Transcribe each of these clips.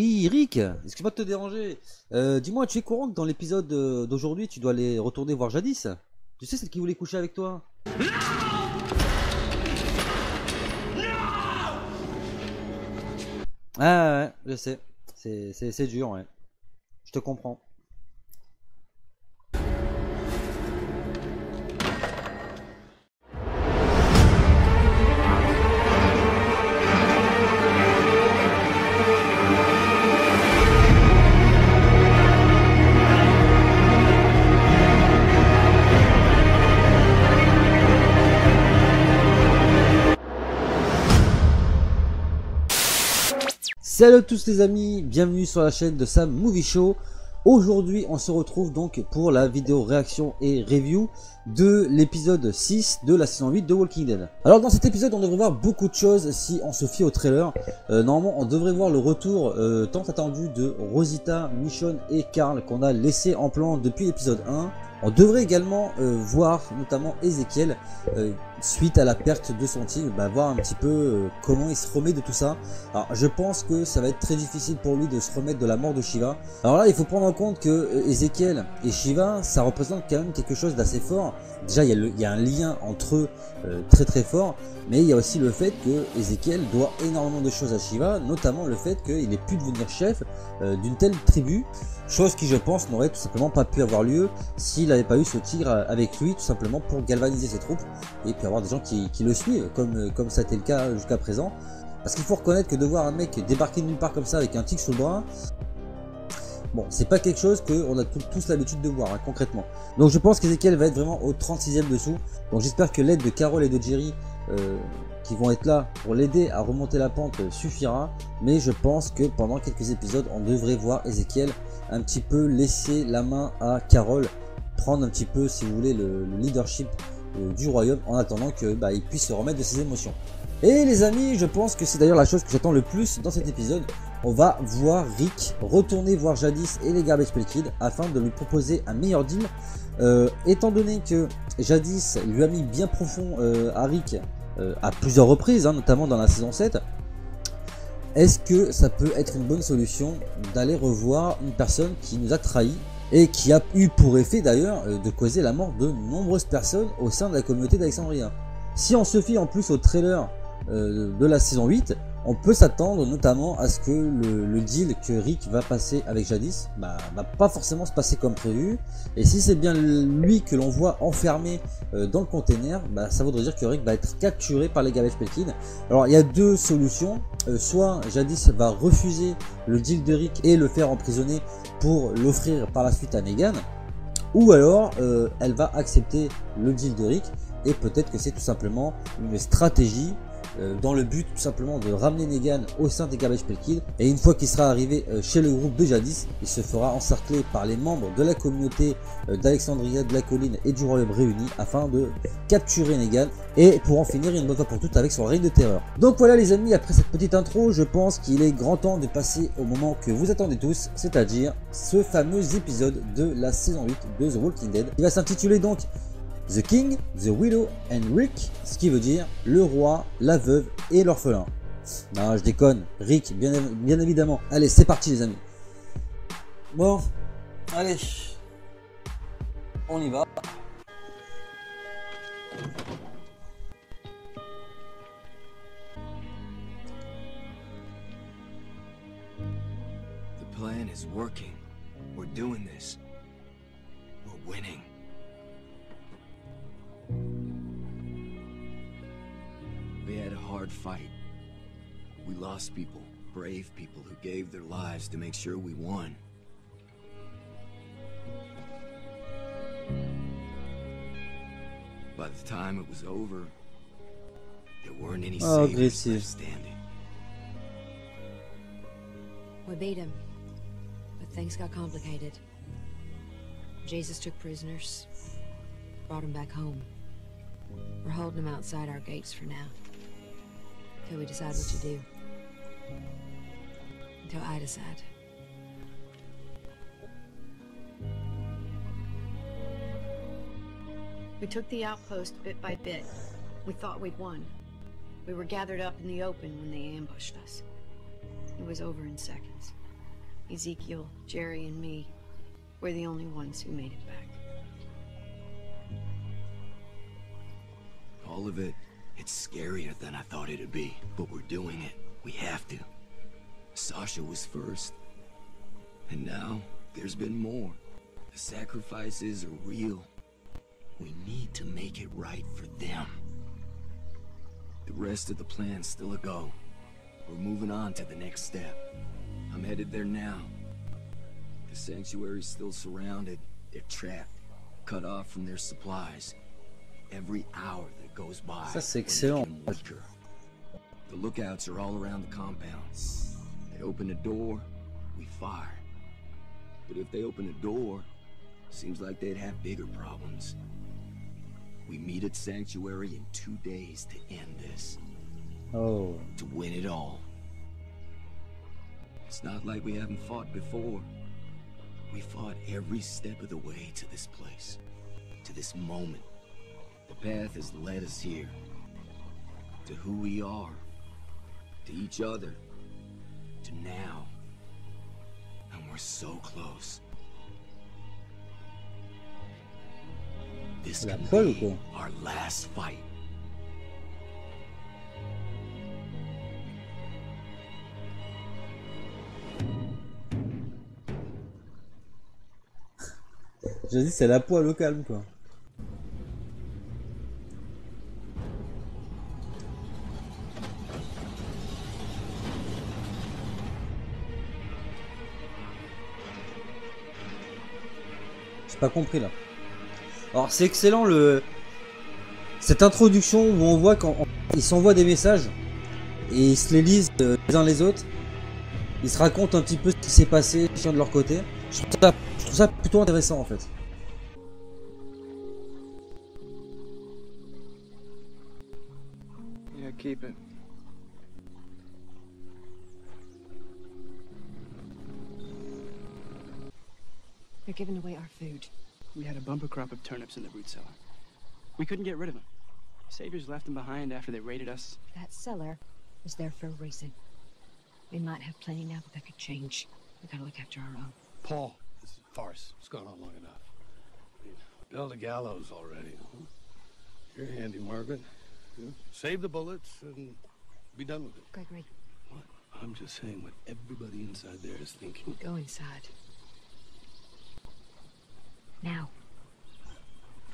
Oui, Rick, excuse-moi de te déranger. Dis-moi, tu es courant que dans l'épisode d'aujourd'hui, tu dois aller retourner voir Jadis? Tu sais, celle qui voulait coucher avec toi? Ah ouais, je sais. C'est dur, ouais. Je te comprends. Salut à tous les amis, bienvenue sur la chaîne de Sam Movie Show. Aujourd'hui on se retrouve donc pour la vidéo réaction et review de l'épisode 6 de la saison 8 de Walking Dead. Alors dans cet épisode on devrait voir beaucoup de choses si on se fie au trailer. Normalement on devrait voir le retour tant attendu de Rosita, Michonne et Carl qu'on a laissé en plan depuis l'épisode 1. On devrait également voir notamment Ezekiel suite à la perte de son tigre, voir un petit peu comment il se remet de tout ça. Alors je pense que ça va être très difficile pour lui de se remettre de la mort de Shiva. Alors là il faut prendre en compte que Ezekiel et Shiva ça représente quand même quelque chose d'assez fort. Déjà il y a un lien entre eux très fort, mais il y a aussi le fait que Ezekiel doit énormément de choses à Shiva, notamment le fait qu'il ait pu devenir chef d'une telle tribu. Chose qui je pense n'aurait tout simplement pas pu avoir lieu s'il n'avait pas eu ce tigre avec lui, tout simplement pour galvaniser ses troupes et puis avoir des gens qui le suivent comme ça a été le cas jusqu'à présent. Parce qu'il faut reconnaître que de voir un mec débarquer de nulle part comme ça avec un tigre sous le bras, bon, c'est pas quelque chose qu'on a tous l'habitude de voir concrètement. Donc je pense qu'Ezekiel va être vraiment au 36e dessous. Donc j'espère que l'aide de Carol et de Jerry qui vont être là pour l'aider à remonter la pente suffira. Mais je pense que pendant quelques épisodes on devrait voir Ezekiel un petit peu laisser la main à Carol, prendre un petit peu si vous voulez le leadership du royaume en attendant que il puisse se remettre de ses émotions. Et les amis, je pense que c'est d'ailleurs la chose que j'attends le plus dans cet épisode. On va voir Rick retourner voir Jadis et les Garbage Pail Kids afin de lui proposer un meilleur deal. Étant donné que Jadis lui a mis bien profond à Rick à plusieurs reprises, notamment dans la saison 7, est-ce que ça peut être une bonne solution d'aller revoir une personne qui nous a trahis et qui a eu pour effet d'ailleurs de causer la mort de nombreuses personnes au sein de la communauté d'Alexandria? Si on se fie en plus au trailer de la saison 8, on peut s'attendre notamment à ce que le deal que Rick va passer avec Jadis va pas forcément se passer comme prévu. Et si c'est bien lui que l'on voit enfermé dans le container, ça voudrait dire que Rick va être capturé par les Garbage Pail Kids. Alors il y a deux solutions. Soit Jadis va refuser le deal de Rick et le faire emprisonner pour l'offrir par la suite à Negan, ou alors elle va accepter le deal de Rick et peut-être que c'est tout simplement une stratégie dans le but tout simplement de ramener Negan au sein des Garbage Pail Kids, et une fois qu'il sera arrivé chez le groupe de Jadis, il se fera encercler par les membres de la communauté d'Alexandria, de la colline et du royaume réunis afin de capturer Negan et pour en finir une bonne fois pour toutes avec son règne de terreur. Donc voilà les amis, après cette petite intro, je pense qu'il est grand temps de passer au moment que vous attendez tous, c'est-à-dire ce fameux épisode de la saison 8 de The Walking Dead. Il va s'intituler donc The King, The Widow and Rick, ce qui veut dire le roi, la veuve et l'orphelin. Non, je déconne, Rick, bien évidemment. Allez, c'est parti les amis. Bon, allez, on y va. The plan is working. We're doing this. We're winning. We had a hard fight. We lost people, brave people who gave their lives to make sure we won. By the time it was over, there weren't any saviors left standing. We beat him, but things got complicated. Jesus took prisoners, brought him back home. We're holding him outside our gates for now, until we decide what to do. Until I decide. We took the outpost bit by bit. We thought we'd won. We were gathered up in the open when they ambushed us. It was over in seconds. Ezekiel, Jerry, and me, we're the only ones who made it back. All of it, it's scarier than I thought it'd be, but we're doing it. We have to. Sasha was first. And now, there's been more. The sacrifices are real. We need to make it right for them. The rest of the plan's still a go. We're moving on to the next step. I'm headed there now. The sanctuary's still surrounded. They're trapped, cut off from their supplies. Every hour that goes by, Ça c'est excellent. the lookouts are all around the compound. They open a door, we fire. But if they open a door, seems like they'd have bigger problems. We meet at Sanctuary in 2 days to end this. Oh. To win it all. It's not like we haven't fought before. We fought every step of the way to this place. To this moment. The path has led us here. To who we are. To each other. To now. And we're so close. This La can folle ou be quoi? our last fight. J'ai dit c'est la poêle au calme quoi. J'ai pas compris là. Alors c'est excellent cette introduction où on voit quand ils s'envoient des messages et ils se les lisent les uns les autres. Ils se racontent un petit peu ce qui s'est passé chacun de leur côté. Je trouve ça plutôt intéressant en fait. Yeah, keep it. They're giving away our food. We had a bumper crop of turnips in the root cellar. We couldn't get rid of them. Saviors left them behind after they raided us. That cellar was there for a reason. We might have plenty now, but that could change. We gotta look after our own. Paul, this is a farce. It's gone on long enough. I mean, build a gallows already. Huh? You're handy, Margaret. Yeah. Save the bullets and be done with it. Gregory, What? I'm just saying what everybody inside there is thinking. go inside. Now.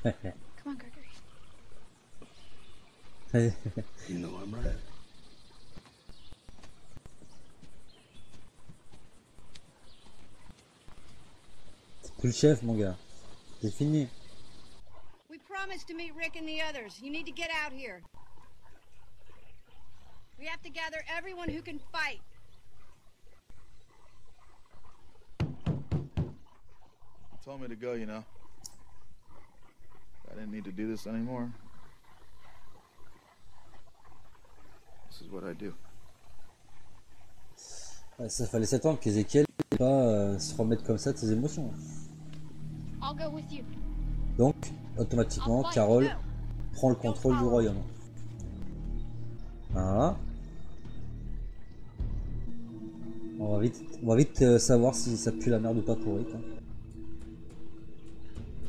Come on, Gregory. You know I'm right. C'est plus le chef mon gars. C'est fini. We promised to meet Rick and the others. You need to get out here. We have to gather everyone who can fight. You told me to go, you know. I didn't need to do this anymore. This is what I do. Ouais, ça fallait s'attendre qu'Ezekiel ne pas se remettre comme ça de ses émotions. I'll go with you. Donc, automatiquement, Carol prend le contrôle du royaume. Voilà. On va vite savoir si ça pue la merde ou pas pour Rick. Hein.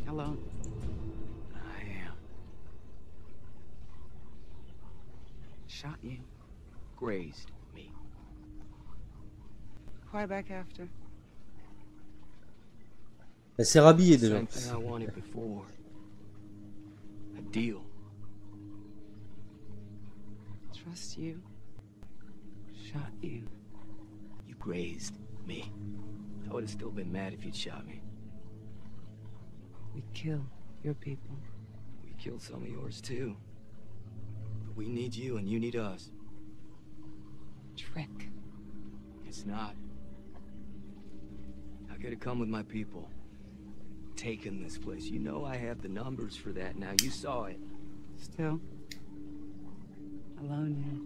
Hello. I am. Shot you. Grazed me. Cry back after. Elle s'est rhabillée déjà. Something I wanted before. A deal. Trust you. Shot you. You grazed me. I would have still been mad if you'd shot me. We kill your people. We killed some of yours too. But we need you and you need us. Trick. It's not. I could have come with my people. Taken this place. You know I have the numbers for that now. You saw it. Still. Alone here.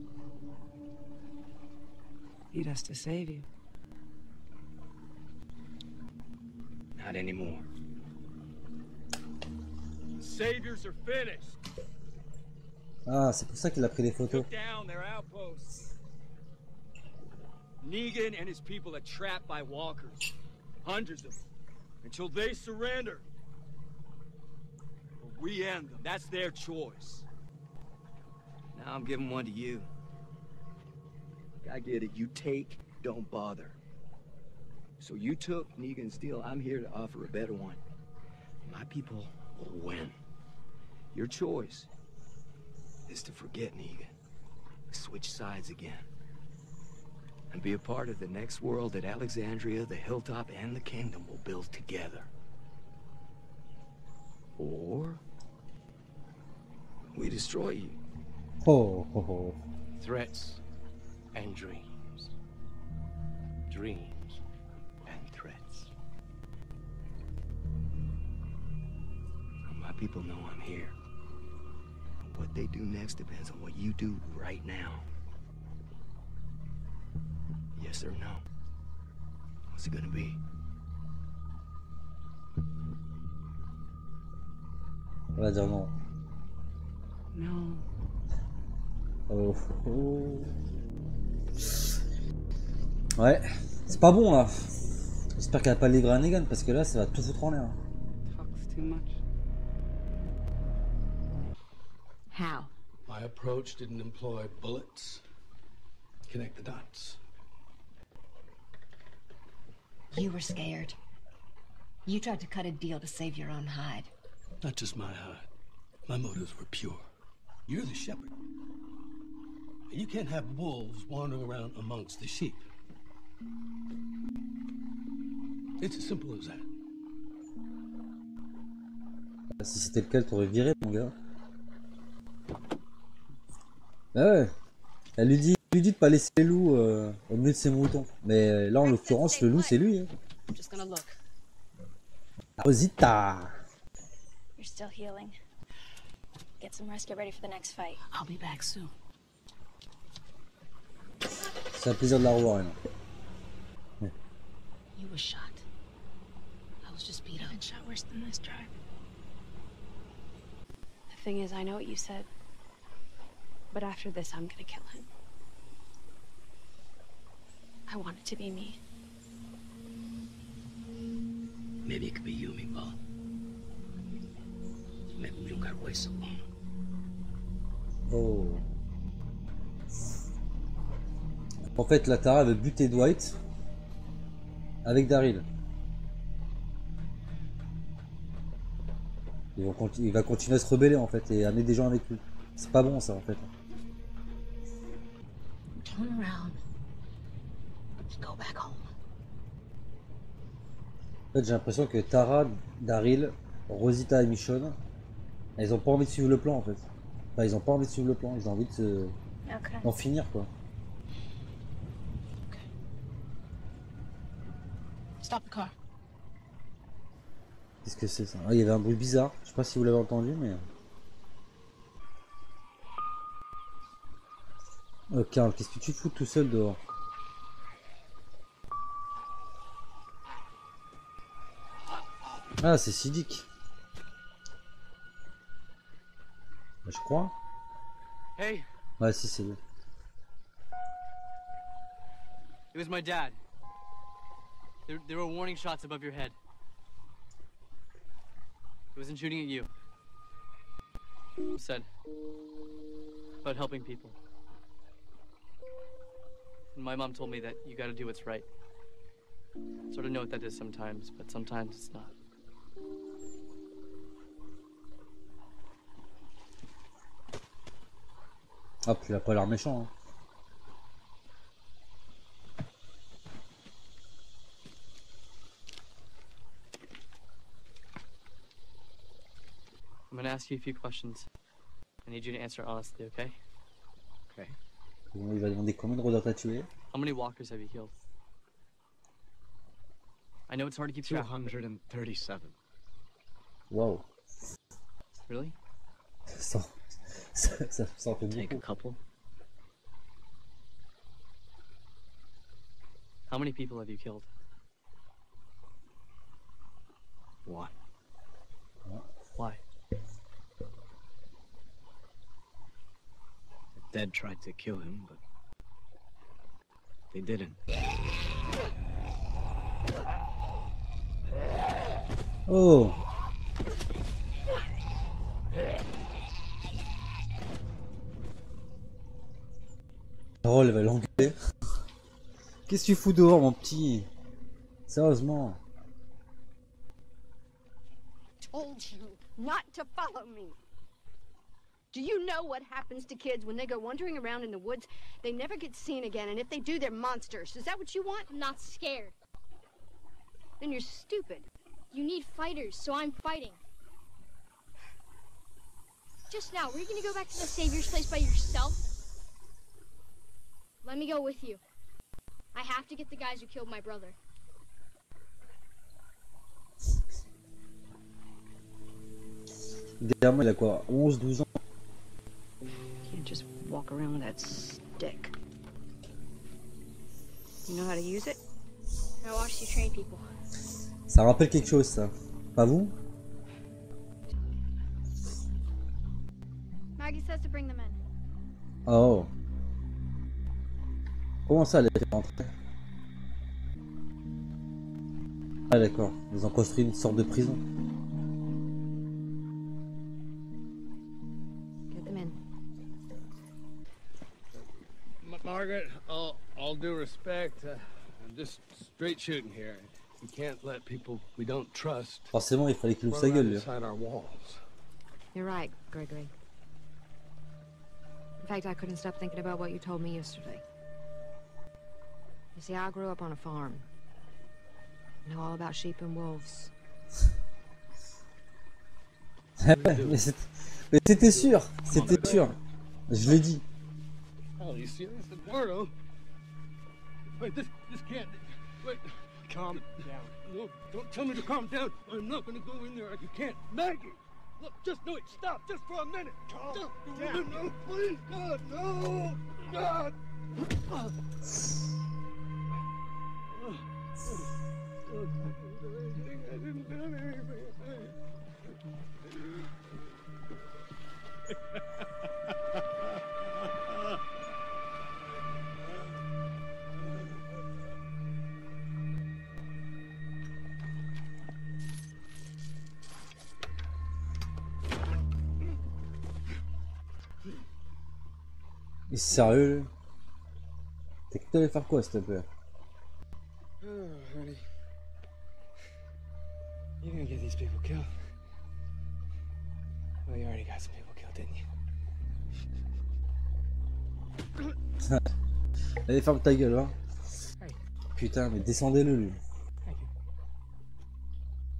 Need us to save you. Not anymore. The saviors are finished. Ah, c'est pour ça qu'il a pris des photos. Took down their outposts. Negan and his people are trapped by walkers. Hundreds of them. Until they surrender. Or we end them. That's their choice. Now I'm giving one to you. I get it. You take, don't bother. So you took Negan's deal. I'm here to offer a better one. My people will win. Your choice is to forget Negan. Switch sides again. And be a part of the next world that Alexandria, the Hilltop, and the Kingdom will build together. Or we destroy you. Oh, oh, oh. Threats and dreams. Dreams and threats. My people know I'm here. What they do next depends on what you do right now. Yes or no? What's it gonna be? On va dire non. No. Oh, oh. Ouais, c'est pas bon là. J'espère qu'elle va pas le livrer à Negan parce que là ça va tout foutre en l'air. Talks too much. How? My approach didn't employ bullets. Connect the dots. You were scared. You tried to cut a deal to save your own hide. Not just my hide. My motives were pure. You're the shepherd. And you can't have wolves wandering around amongst the sheep. It's as simple as that. Si c'était lequel, t'aurais viré mon gars. Ah ouais. Elle lui dit de pas laisser les loups au milieu de ses moutons. Mais là en l'occurrence le loup c'est lui. Hein. Just gonna look. Rosita. You're still healing. Get some rest, get ready for the next fight. I'll be back soon. C'est un plaisir de la revoir. You were shot. I was just beat up. I've been shot worse than this, Drive. The thing is, I know what you said. But after this, I'm gonna kill him. I want it to be me. Maybe it could be you, meatball. Maybe we don't gotta wait so long. Oh. En fait, la Tara veut buter Dwight avec Daryl. Il va continuer à se rebeller en fait et amener des gens avec lui. C'est pas bon ça en fait. Turn around and go back home. En fait, j'ai l'impression que Tara, Daryl, Rosita et Michonne, elles ont pas envie de suivre le plan en fait. Enfin, ils ont pas envie de suivre le plan, ils ont envie d'en finir quoi. Stop the car. Qu'est-ce que c'est ça? Ah, il y avait un bruit bizarre, je sais pas si vous l'avez entendu mais... Oh Carl, qu'est-ce que tu fous tout seul dehors? Ah, c'est Siddiq. Je crois. Hey, Ouais, si, c'est lui. it was my dad. There were warning shots above your head. He wasn't shooting at you. He said about helping people. And my mom told me that you gotta do what's right. Sort of know what that is sometimes, but sometimes it's not. Ah, puis il a pas l'air méchant. Hein. I'm gonna ask you a few questions. I need you to answer honestly, okay? Okay. Bon, il va demander combien de rodents t'as tué. How many walkers have you killed? I know it's hard to keep track. 237. Wow. Really? Ça en fait Take a beaucoup. couple. How many people have you killed? One. Why? Dead tried to kill him, but They didn't. Oh. Carole elle va l'engueuler. Qu'est-ce que tu fous dehors, mon petit? Sérieusement. Told you not to follow me. Do you know what happens to kids when they go wandering around in the woods? They never get seen again, and if they do, they're monsters. Is that what you want? I'm not scared. Then you're stupid. You need fighters, so I'm fighting. Just now, were you gonna go back to the Savior's place by yourself? Let me go with you. I have to get the guys who killed my brother. Gamin, il a quoi? 11, 12 ans? Can't just walk around with that stick. You know how to use it? I watched you train people. Ça rappelle quelque chose, ça. Pas vous? Maggie says to bring them in. Oh. Comment ça, elle est fait rentrer? Ah d'accord, ils ont construit une sorte de prison. Get them in. Margaret, all due respect, I'm just straight shooting here. We can't let people we don't trust. Forcément, il fallait qu'il ouvre sa gueule, lui. Inside our walls. You're right, Gregory. In fact, I couldn't stop thinking about what you told me yesterday. You see, I grew up on a farm. I know all about sheep and wolves. Mais c'était sûr, c'était sûr. Je l'ai dit. Oh, you serious, Eduardo? Wait, this can't. Wait, calm down. No, don't tell me to calm down. I'm not gonna go in there. You can't, Maggie. Look, just no, stop, just for a minute. Calm down. No, please, God, no, God. I didn't do anything. Il est sérieux, lui? T'es que t'allais faire quoi, s'il te plaît? Oh, honey. You're gonna get these people killed. Well, you already got some people killed, didn't you? Allez, ferme ta gueule, hein. Putain, mais descendez-le, lui.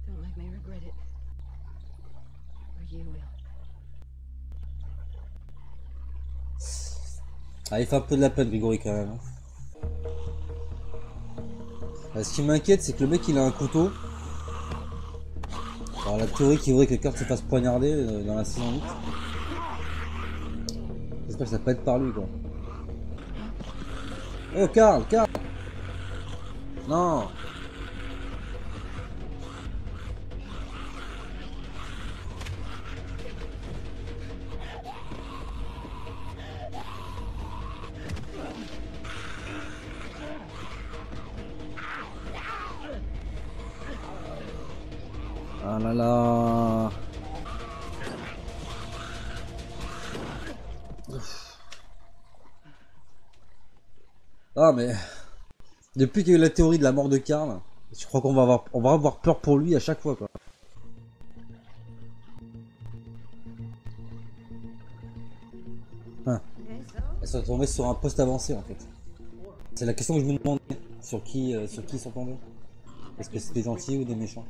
Don't make me regret it. Or you will. Ah, il fait un peu de la peine, Grégory, quand même. Ce qui m'inquiète, c'est que le mec, il a un couteau. Alors, la théorie qui voudrait que Kurt se fasse poignarder dans la saison 8. J'espère que ça peut être par lui, quoi. Oh, Carl! Non! Ah là là. Ah mais depuis qu'il y a eu la théorie de la mort de Carl, je crois qu'on va avoir peur pour lui à chaque fois, quoi. Hein. Elles sont tombées sur un poste avancé en fait. C'est la question que je me demandais sur qui ils sont tombés. Est-ce que c'est des gentils ou des méchants?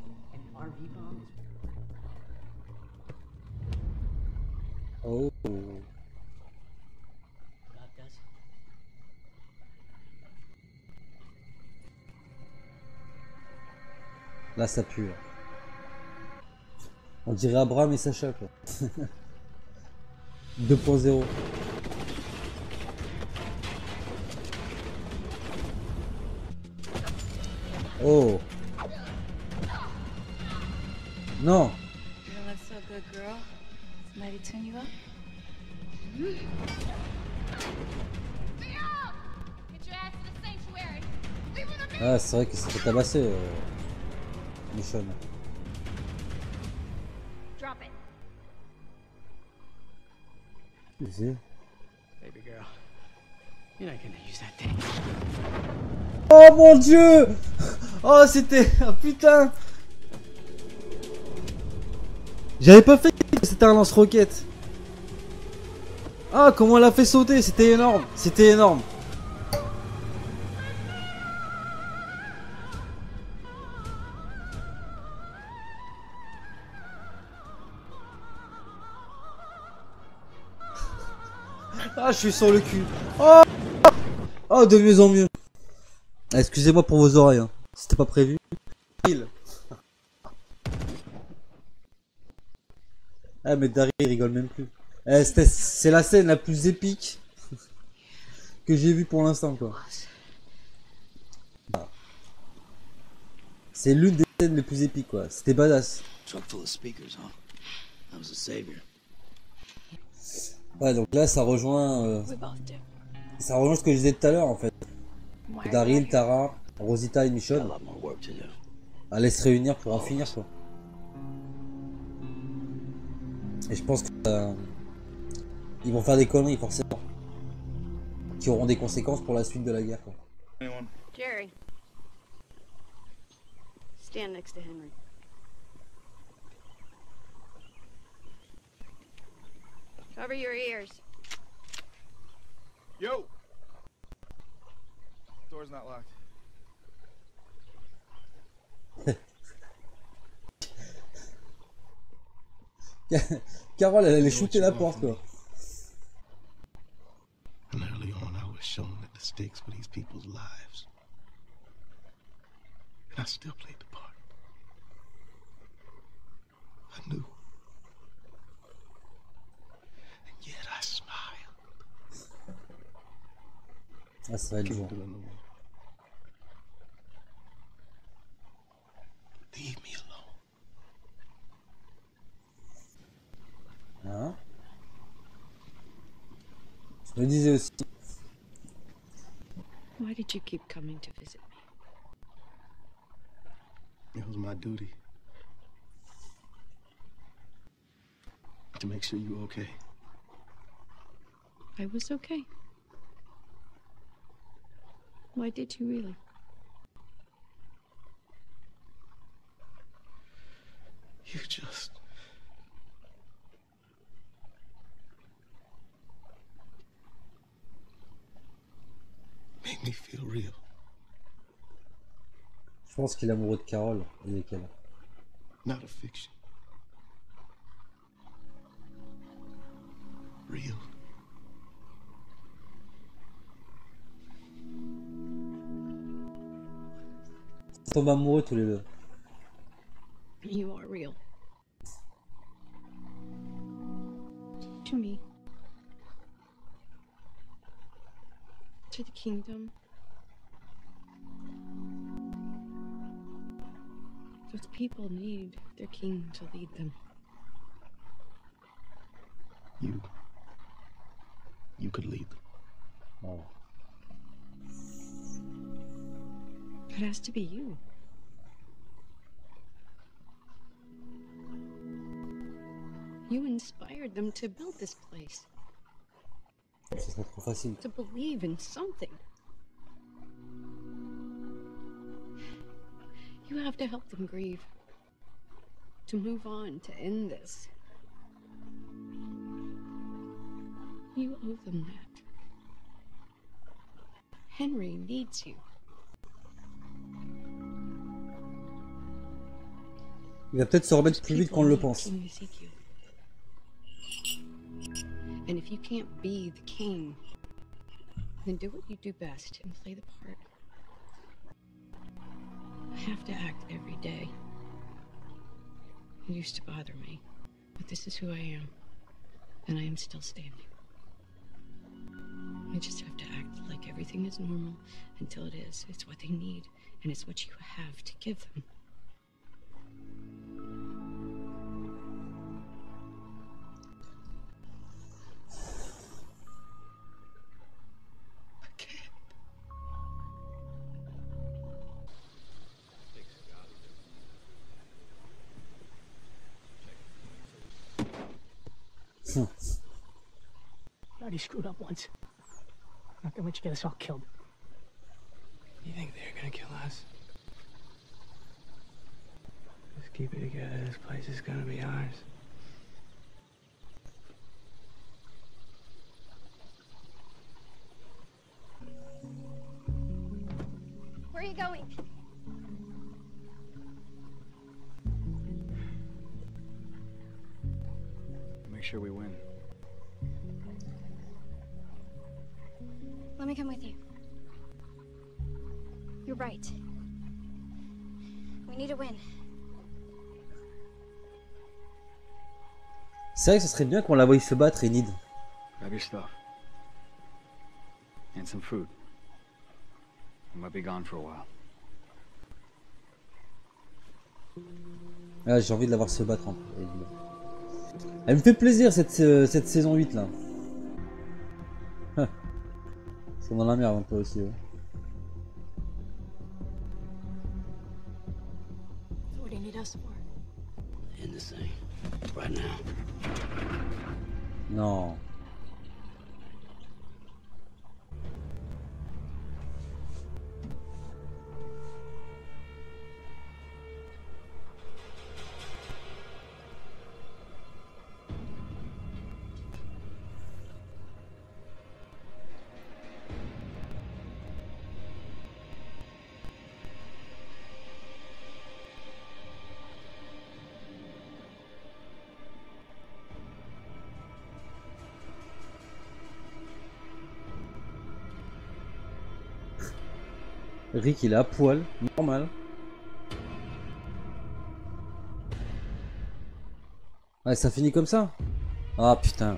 Oh. Là ça pue. Là. On dirait Abraham et Sacha quoi. 2.0. Oh. Non. You don't look so good, girl. Somebody tune you up? Get your ass to the sanctuary! Ah, c'est vrai qu'il s'est fait tabasser, Michonne. Drop it. Tu sais. Baby girl, you're not gonna use that thing. Oh mon dieu! Oh, c'était... Oh, putain! J'avais pas fait que c'était un lance-roquette. Ah, comment elle a fait sauter, c'était énorme. C'était énorme. Ah, je suis sur le cul. Oh, oh, de mieux en mieux. Ah, excusez-moi pour vos oreilles, hein. C'était pas prévu. Ah, mais Daryl il rigole même plus. C'est la scène la plus épique que j'ai vue pour l'instant, quoi. C'est l'une des scènes les plus épiques, quoi. C'était badass. Truck full of speakers, huh? That was a savior. Ouais, donc là, ça rejoint ce que je disais tout à l'heure, en fait. Daryl, Tara, Rosita et Michonne allaient se réunir pour en finir, quoi. Et je pense que ils vont faire des conneries, forcément, qui auront des conséquences pour la suite de la guerre, quoi. Jerry. Stand next to Henry. Cover your ears. Yo! Door's not locked. Carole, elle allait shooter la porte, quoi. And early on, I was shown that the stakes for these people's lives. And I still played the part. I knew. And yet I smiled. Ah, ça va être dur. Leave me alone. Hein? Je me disais aussi. Why did you keep coming to visit me? It was my duty to make sure you were okay. I was okay. Why did you really? You just... make me feel real. Je pense qu'il est amoureux de Carole et avec elle. Not a fiction. Real. Ils tombent amoureux tous les deux. You are real. To me. To the kingdom. Those people need their king to lead them. You could lead them. Oh. It has to be you. You inspired them to build this place. Ce serait trop facile. To believe in something. You have to help them grieve. To move on, to end this. You owe them that. Henry needs you. Il va peut-être se remettre plus vite qu'on ne le pense. And if you can't be the king, then do what you do best and play the part. I have to act every day. It used to bother me, but this is who I am, and I am still standing. I just have to act like everything is normal until it is. It's what they need, and it's what you have to give them. Already screwed up once. I'm not gonna let you get us all killed. You think they're gonna kill us? Just keep it together. This place is gonna be ours. Where are you going? Make sure we win. Let me come with you. You're right. We need to win. C'est vrai que ce serait bien qu'on la voie se battre, Enid. Grab your stuff. And some food. We might be gone for a while. Ah, j'ai envie de la voir se battre un peu, Enid. Elle me fait plaisir cette saison 8 là. Ils sont dans la merde un peu aussi. Ouais. What do you need us for? In this thing. Right now. Non. Rick il est à poil, normal. Ouais, ça finit comme ça. Ah putain.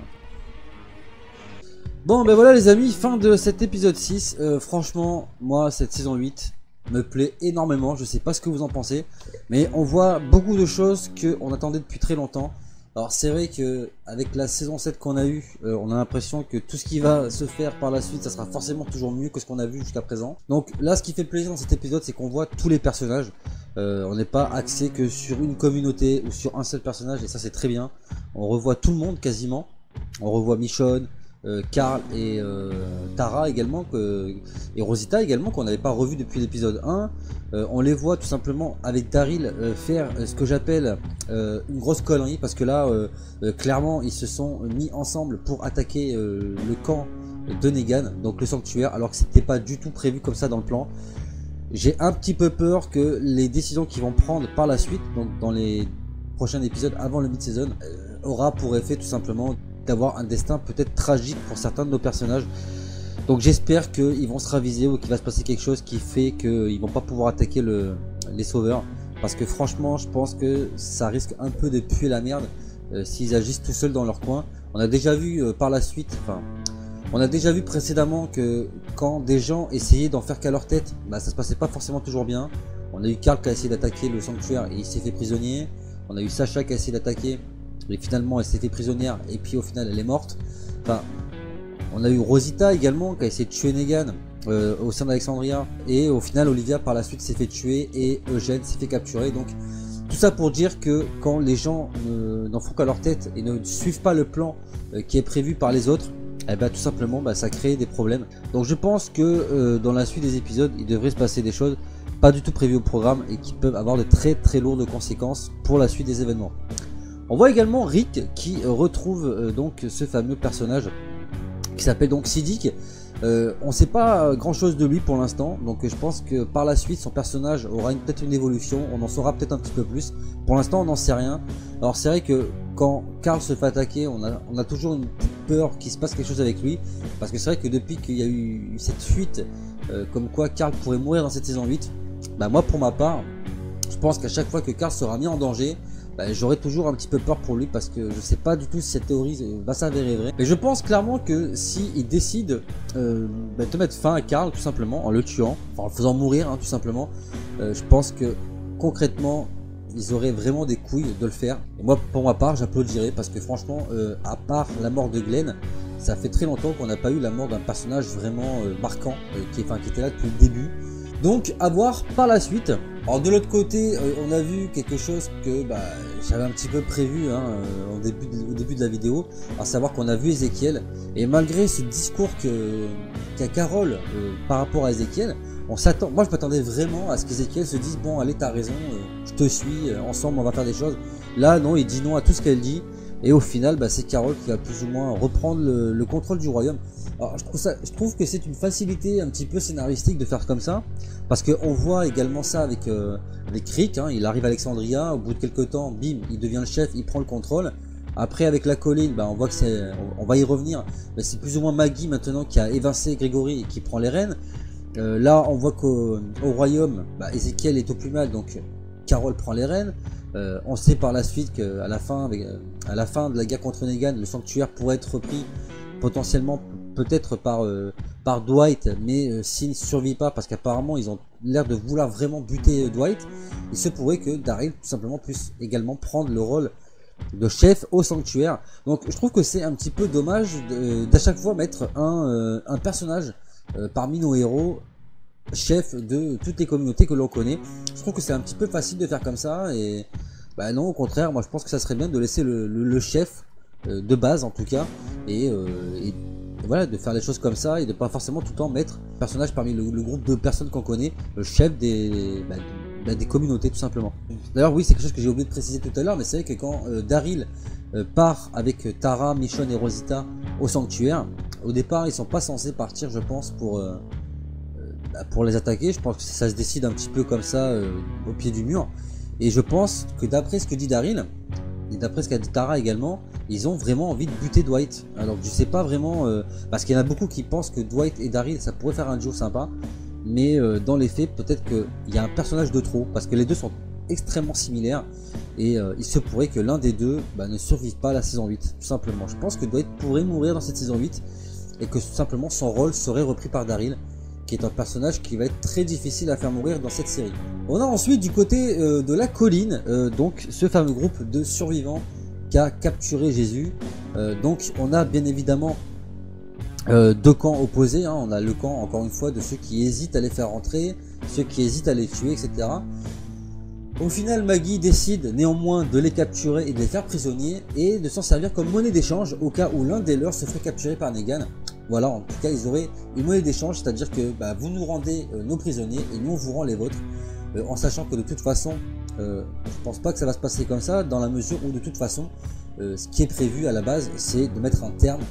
Bon ben voilà les amis, fin de cet épisode 6. Franchement, moi cette saison 8 me plaît énormément. Je sais pas ce que vous en pensez, mais on voit beaucoup de choses qu'on attendait depuis très longtemps. Alors c'est vrai que avec la saison 7 qu'on a eu, on a l'impression que tout ce qui va se faire par la suite, ça sera forcément toujours mieux que ce qu'on a vu jusqu'à présent. Donc là, ce qui fait plaisir dans cet épisode, c'est qu'on voit tous les personnages. On n'est pas axé que sur une communauté ou sur un seul personnage, et ça c'est très bien. On revoit tout le monde quasiment. On revoit Michonne, Carl et Tara également, et Rosita également, qu'on n'avait pas revu depuis l'épisode 1. On les voit tout simplement avec Daryl faire ce que j'appelle une grosse connerie, parce que là clairement ils se sont mis ensemble pour attaquer le camp de Negan, donc le sanctuaire, alors que c'était pas du tout prévu comme ça dans le plan. J'ai un petit peu peur que les décisions qu'ils vont prendre par la suite, donc dans les prochains épisodes avant le mid-season, aura pour effet tout simplement d'avoir un destin peut-être tragique pour certains de nos personnages. Donc j'espère qu'ils vont se raviser ou qu'il va se passer quelque chose qui fait qu'ils vont pas pouvoir attaquer les sauveurs. Parce que franchement je pense que ça risque un peu de puer la merde s'ils agissent tout seuls dans leur coin. On a déjà vu par la suite, on a déjà vu précédemment que quand des gens essayaient d'en faire qu'à leur tête, bah, ça se passait pas forcément toujours bien. On a eu Carl qui a essayé d'attaquer le sanctuaire et il s'est fait prisonnier. On a eu Sasha qui a essayé d'attaquer et finalement elle s'est fait prisonnière et puis au final elle est morte. Enfin, on a eu Rosita également qui a essayé de tuer Negan au sein d'Alexandria, et au final Olivia par la suite s'est fait tuer et Eugène s'est fait capturer. Donc tout ça pour dire que quand les gens n'en font qu'à leur tête et ne suivent pas le plan qui est prévu par les autres, et bah, tout simplement ça crée des problèmes. Donc je pense que dans la suite des épisodes il devrait se passer des choses pas du tout prévues au programme et qui peuvent avoir de très très lourdes conséquences pour la suite des événements. On voit également Rick qui retrouve donc ce fameux personnage qui s'appelle donc Siddiq. On sait pas grand chose de lui pour l'instant, donc je pense que par la suite son personnage aura peut-être une évolution, on en saura peut-être un petit peu plus. Pour l'instant on n'en sait rien. Alors c'est vrai que quand Carl se fait attaquer, on a toujours une petite peur qu'il se passe quelque chose avec lui, parce que c'est vrai que depuis qu'il y a eu cette fuite comme quoi Carl pourrait mourir dans cette saison 8, bah moi pour ma part je pense qu'à chaque fois que Carl sera mis en danger, j'aurai toujours un petit peu peur pour lui, parce que je sais pas du tout si cette théorie va s'avérer vraie. Mais je pense clairement que s'il décide de mettre fin à Carl tout simplement en le tuant, enfin en le faisant mourir tout simplement, je pense que concrètement ils auraient vraiment des couilles de le faire. Et moi pour ma part j'applaudirais, parce que franchement à part la mort de Glenn, ça fait très longtemps qu'on n'a pas eu la mort d'un personnage vraiment marquant qui était là depuis le début. Donc à voir par la suite. Alors de l'autre côté on a vu quelque chose que j'avais un petit peu prévu hein, au début de la vidéo, à savoir qu'on a vu Ezekiel, et malgré ce discours qu'a Carol par rapport à Ezekiel, moi je m'attendais vraiment à ce qu'Ezekiel se dise bon allez t'as raison, je te suis, ensemble on va faire des choses. Là non, il dit non à tout ce qu'elle dit, et au final c'est Carol qui va plus ou moins reprendre le contrôle du royaume. Alors je trouve que c'est une facilité un petit peu scénaristique de faire comme ça, parce qu'on voit également ça avec Rick, hein, il arrive à Alexandria, au bout de quelques temps, bim, il devient le chef, il prend le contrôle. Après avec la colline, on voit que on va y revenir, mais c'est plus ou moins Maggie maintenant qui a évincé Gregory et qui prend les rênes. Là on voit qu'au royaume, Ezekiel est au plus mal, donc Carol prend les rênes. On sait par la suite qu'à la fin de la guerre contre Negan, le sanctuaire pourrait être repris potentiellement peut-être par Dwight, mais s'il ne survit pas, parce qu'apparemment ils ont l'air de vouloir vraiment buter Dwight, il se pourrait que Daryl tout simplement puisse également prendre le rôle de chef au sanctuaire. Donc je trouve que c'est un petit peu dommage d'à chaque fois mettre un personnage parmi nos héros chef de toutes les communautés que l'on connaît. Je trouve que c'est un petit peu facile de faire comme ça, et non, au contraire, moi je pense que ça serait bien de laisser le chef de base en tout cas, et voilà, de faire les choses comme ça, et de pas forcément tout le temps mettre un personnage parmi le groupe de personnes qu'on connaît, le chef des communautés tout simplement. D'ailleurs oui, c'est quelque chose que j'ai oublié de préciser tout à l'heure, mais c'est vrai que quand Daryl part avec Tara, Michonne et Rosita au sanctuaire, au départ ils sont pas censés partir, je pense, pour les attaquer. Je pense que ça se décide un petit peu comme ça au pied du mur, et je pense que d'après ce que dit Daryl et d'après ce qu'a dit Tara également, ils ont vraiment envie de buter Dwight. Alors je sais pas vraiment, parce qu'il y en a beaucoup qui pensent que Dwight et Daryl ça pourrait faire un duo sympa, mais dans les faits peut-être qu'il y a un personnage de trop, parce que les deux sont extrêmement similaires, et il se pourrait que l'un des deux ne survive pas à la saison 8 tout simplement. Je pense que Dwight pourrait mourir dans cette saison 8, et que tout simplement son rôle serait repris par Daryl, qui est un personnage qui va être très difficile à faire mourir dans cette série. On a ensuite du côté de la colline, donc ce fameux groupe de survivants qui a capturé Jésus. Donc on a bien évidemment deux camps opposés, hein. On a le camp encore une fois de ceux qui hésitent à les faire rentrer, ceux qui hésitent à les tuer, etc. Au final Maggie décide néanmoins de les capturer et de les faire prisonniers, et de s'en servir comme monnaie d'échange au cas où l'un des leurs se ferait capturer par Negan. Voilà, en tout cas ils auraient une monnaie d'échange, c'est-à-dire que vous nous rendez nos prisonniers et nous on vous rend les vôtres, en sachant que de toute façon je pense pas que ça va se passer comme ça, dans la mesure où de toute façon ce qui est prévu à la base c'est de mettre un terme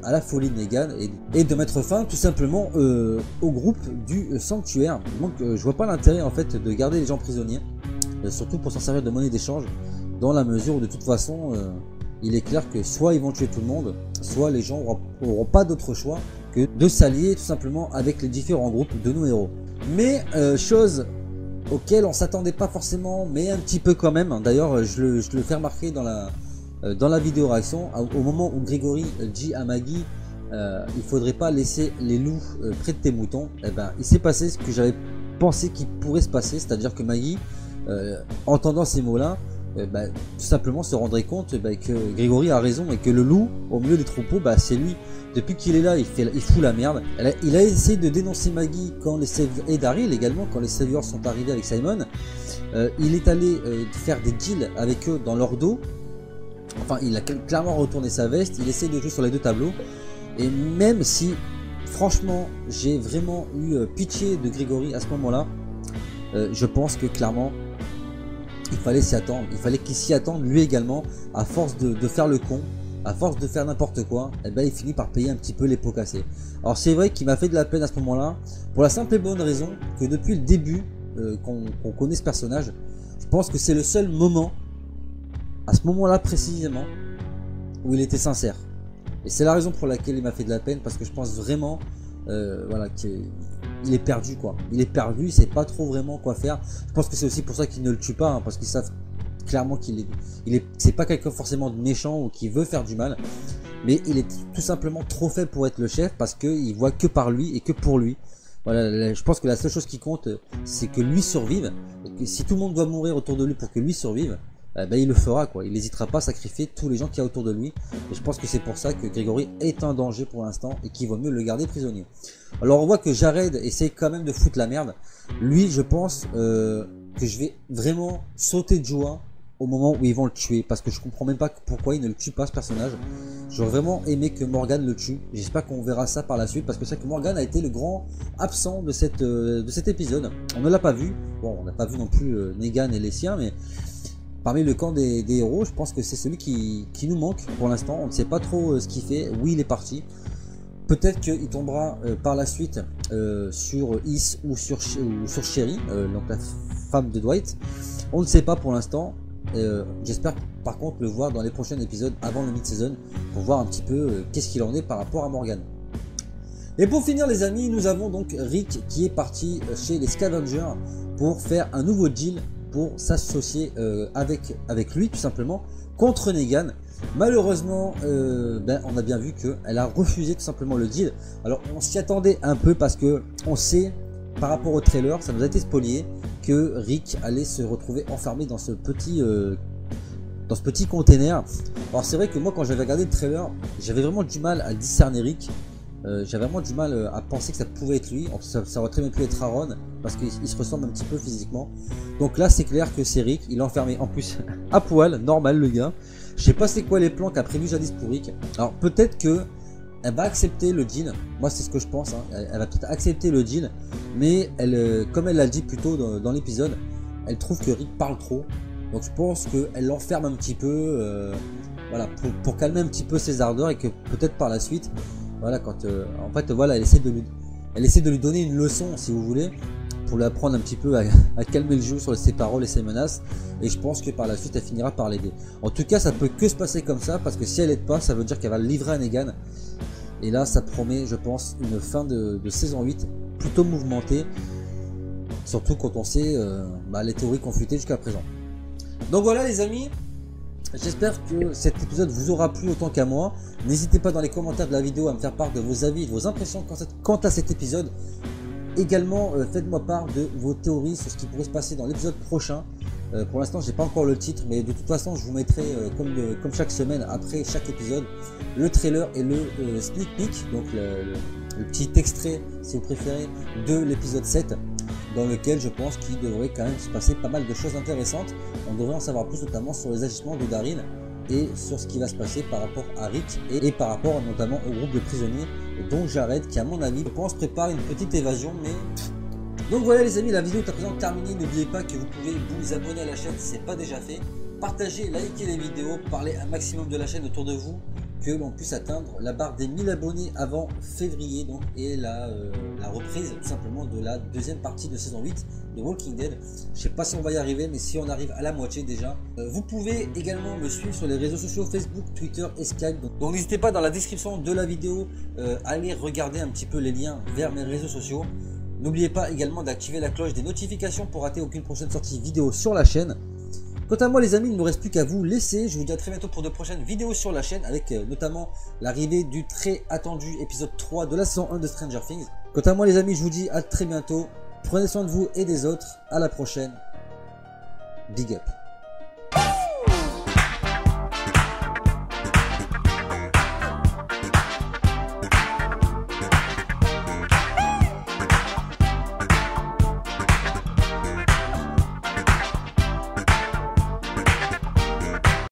à la folie de Negan, et de mettre fin tout simplement au groupe du sanctuaire. Donc je vois pas l'intérêt en fait de garder les gens prisonniers, surtout pour s'en servir de monnaie d'échange, dans la mesure où de toute façon il est clair que soit ils vont tuer tout le monde, soit les gens auront pas d'autre choix que de s'allier tout simplement avec les différents groupes de nos héros. Mais chose auquel on s'attendait pas forcément, mais un petit peu quand même. D'ailleurs je le fais remarquer dans la vidéo réaction, au moment où Gregory dit à Maggie il faudrait pas laisser les loups près de tes moutons, il s'est passé ce que j'avais pensé qu'il pourrait se passer, c'est-à-dire que Maggie entendant ces mots là, tout simplement se rendrait compte que Gregory a raison, et que le loup au milieu des troupeaux, c'est lui. Depuis qu'il est là, il fout la merde. Il a essayé de dénoncer Maggie quand les Saviors, et Daryl également, quand les Saviors sont arrivés avec Simon. Il est allé faire des deals avec eux dans leur dos. Enfin, il a clairement retourné sa veste. Il essaie de jouer sur les deux tableaux. Et même si, franchement, j'ai vraiment eu pitié de Gregory à ce moment-là, je pense que clairement il fallait s'y attendre, il fallait qu'il s'y attende lui également. À force de faire le con, à force de faire n'importe quoi, il finit par payer un petit peu les pots cassés. Alors c'est vrai qu'il m'a fait de la peine à ce moment-là, pour la simple et bonne raison que depuis le début qu'on connaît ce personnage, je pense que c'est le seul moment, à ce moment-là précisément, où il était sincère. Et c'est la raison pour laquelle il m'a fait de la peine, parce que je pense vraiment voilà, qu'il est perdu quoi. Il est perdu, il sait pas trop vraiment quoi faire. Je pense que c'est aussi pour ça qu'ils ne le tuent pas, hein, parce qu'ils savent clairement c'est pas quelqu'un forcément de méchant ou qui veut faire du mal, mais il est tout simplement trop faible pour être le chef, parce qu'il voit que par lui et que pour lui. Voilà, je pense que la seule chose qui compte, c'est que lui survive, et que si tout le monde doit mourir autour de lui pour que lui survive, il le fera quoi. Il n'hésitera pas à sacrifier tous les gens qu'il y a autour de lui, et je pense que c'est pour ça que Gregory est un danger pour l'instant, et qu'il vaut mieux le garder prisonnier. Alors on voit que Jared essaie quand même de foutre la merde. Lui, je pense que je vais vraiment sauter de joie au moment où ils vont le tuer, parce que je comprends même pas pourquoi ils ne le tuent pas ce personnage. J'aurais vraiment aimé que Morgan le tue. J'espère qu'on verra ça par la suite, parce que c'est que Morgan a été le grand absent de cet épisode. On ne l'a pas vu. Bon, on n'a pas vu non plus Negan et les siens, mais parmi le camp des héros, je pense que c'est celui qui nous manque pour l'instant. On ne sait pas trop ce qu'il fait, où il est parti. Peut-être qu'il tombera par la suite sur Is ou sur Sherry, donc la femme de Dwight. On ne sait pas pour l'instant. J'espère par contre le voir dans les prochains épisodes avant le mid-season pour voir un petit peu qu'est-ce qu'il en est par rapport à Morgan. Et pour finir les amis, nous avons donc Rick qui est parti chez les Scavengers pour faire un nouveau deal pour s'associer avec lui tout simplement contre Negan. Malheureusement, on a bien vu qu'elle a refusé tout simplement le deal. Alors on s'y attendait un peu parce que on sait par rapport au trailer, ça nous a été spolié que Rick allait se retrouver enfermé dans ce petit container. Alors c'est vrai que moi quand j'avais regardé le trailer, j'avais vraiment du mal à discerner Rick. J'avais vraiment du mal à penser que ça pouvait être lui. Ça aurait très bien pu être Aaron parce qu'il se ressemble un petit peu physiquement. Donc là c'est clair que c'est Rick, il est enfermé en plus à poil, normal le gars. Je sais pas c'est quoi les plans qu'a prévu jadis pour Rick. Alors peut-être que elle va accepter le deal, moi c'est ce que je pense, hein. Elle va peut-être accepter le deal, mais comme elle l'a dit plus tôt dans l'épisode, elle trouve que Rick parle trop, donc je pense qu'elle l'enferme un petit peu, voilà, pour calmer un petit peu ses ardeurs et que peut-être par la suite, voilà, quand en fait voilà, elle essaie de lui donner une leçon si vous voulez, pour lui apprendre un petit peu à calmer le jeu sur ses paroles et ses menaces, et je pense que par la suite elle finira par l'aider. En tout cas ça peut que se passer comme ça, parce que si elle l'aide pas, ça veut dire qu'elle va le livrer à Negan. Et là ça promet je pense une fin de saison 8 plutôt mouvementée, surtout quand on sait les théories qu'on fuitait jusqu'à présent. Donc voilà les amis, j'espère que cet épisode vous aura plu autant qu'à moi. N'hésitez pas dans les commentaires de la vidéo à me faire part de vos avis, de vos impressions quant à cet épisode. Également faites-moi part de vos théories sur ce qui pourrait se passer dans l'épisode prochain. Pour l'instant j'ai pas encore le titre, mais de toute façon je vous mettrai comme chaque semaine après chaque épisode le trailer et le sneak peek, donc le petit extrait si vous préférez de l'épisode 7, dans lequel je pense qu'il devrait quand même se passer pas mal de choses intéressantes. On devrait en savoir plus notamment sur les agissements de Daryl et sur ce qui va se passer par rapport à Rick et par rapport notamment au groupe de prisonniers dont Jared qui à mon avis je pense prépare une petite évasion. Mais donc voilà les amis, la vidéo est à présent terminée. N'oubliez pas que vous pouvez vous abonner à la chaîne si ce n'est pas déjà fait, partager, liker les vidéos, parler un maximum de la chaîne autour de vous, que l'on puisse atteindre la barre des 1000 abonnés avant février donc, et la reprise tout simplement de la deuxième partie de saison 8 de Walking Dead. Je sais pas si on va y arriver, mais si on arrive à la moitié déjà. Vous pouvez également me suivre sur les réseaux sociaux Facebook, Twitter et Skype. Donc n'hésitez pas dans la description de la vidéo à aller regarder un petit peu les liens vers mes réseaux sociaux. N'oubliez pas également d'activer la cloche des notifications pour rater aucune prochaine sortie vidéo sur la chaîne. Quant à moi les amis, il ne me reste plus qu'à vous laisser. Je vous dis à très bientôt pour de prochaines vidéos sur la chaîne, avec notamment l'arrivée du très attendu épisode 3 de la saison 1 de Stranger Things. Quant à moi les amis, je vous dis à très bientôt. Prenez soin de vous et des autres. À la prochaine. Big up.